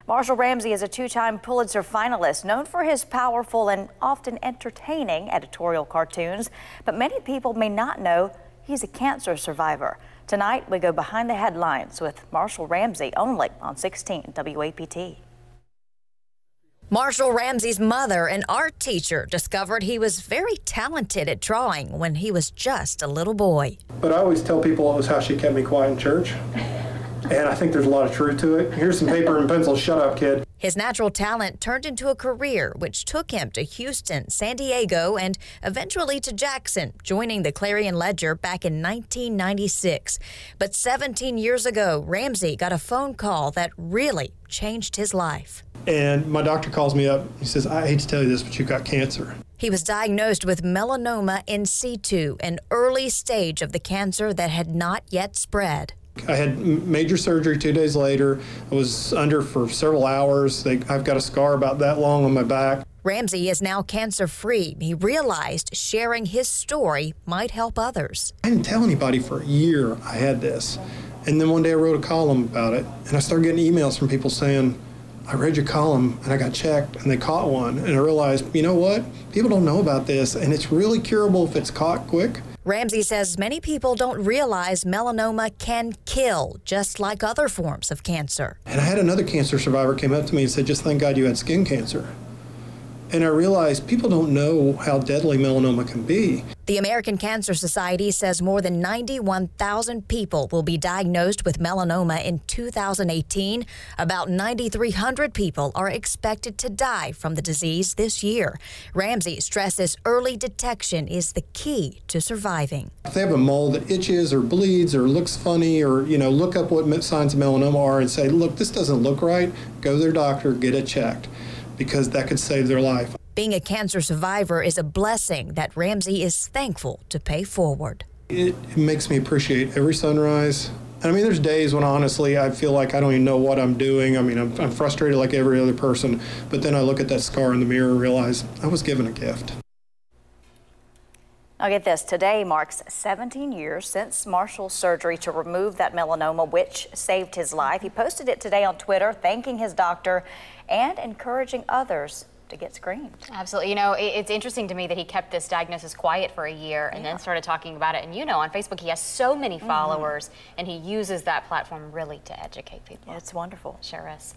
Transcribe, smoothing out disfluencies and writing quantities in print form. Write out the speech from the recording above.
Marshall Ramsey is a two-time Pulitzer finalist, known for his powerful and often entertaining editorial cartoons. But many people may not know he's a cancer survivor. Tonight, we go behind the headlines with Marshall Ramsey only on 16 WAPT. Marshall Ramsey's mother, an art teacher, discovered he was very talented at drawing when he was just a little boy. But I always tell people it was how she kept me quiet in church. And I think there's a lot of truth to it. Here's some paper and pencil. Shut up, kid. His natural talent turned into a career which took him to Houston, San Diego, and eventually to Jackson, joining the Clarion Ledger back in 1996. But 17 years ago, Ramsey got a phone call that really changed his life. And my doctor calls me up. He says, I hate to tell you this, but you've got cancer. He was diagnosed with melanoma in situ, an early stage of the cancer that had not yet spread. I had major surgery 2 days later. I was under for several hours. I've got a scar about that long on my back. Ramsey is now cancer-free. He realized sharing his story might help others. I didn't tell anybody for a year I had this. And then one day I wrote a column about it, and I started getting emails from people saying, I read your column and I got checked and they caught one. And I realized, you know what? People don't know about this, and it's really curable if it's caught quick. Ramsey says many people don't realize melanoma can kill, just like other forms of cancer. And I had another cancer survivor came up to me and said, just thank God you had skin cancer. And I realized people don't know how deadly melanoma can be. The American Cancer Society says more than 91,000 people will be diagnosed with melanoma in 2018. About 9,300 people are expected to die from the disease this year. Ramsey stresses early detection is the key to surviving. If they have a mole that itches or bleeds or looks funny, or look up what signs of melanoma are and say, look, this doesn't look right, go to their doctor, get it checked, because that could save their life. Being a cancer survivor is a blessing that Ramsey is thankful to pay forward. It makes me appreciate every sunrise. I mean, there's days when honestly I feel like I don't even know what I'm doing. I mean, I'm frustrated like every other person, but then I look at that scar in the mirror and realize I was given a gift. Now get this, today marks 17 years since Marshall's surgery to remove that melanoma, which saved his life. He posted it today on Twitter, thanking his doctor and encouraging others to get screened. Absolutely. It's interesting to me that he kept this diagnosis quiet for a year and then started talking about it. And on Facebook, he has so many followers, and he uses that platform really to educate people. It's wonderful. Sure is.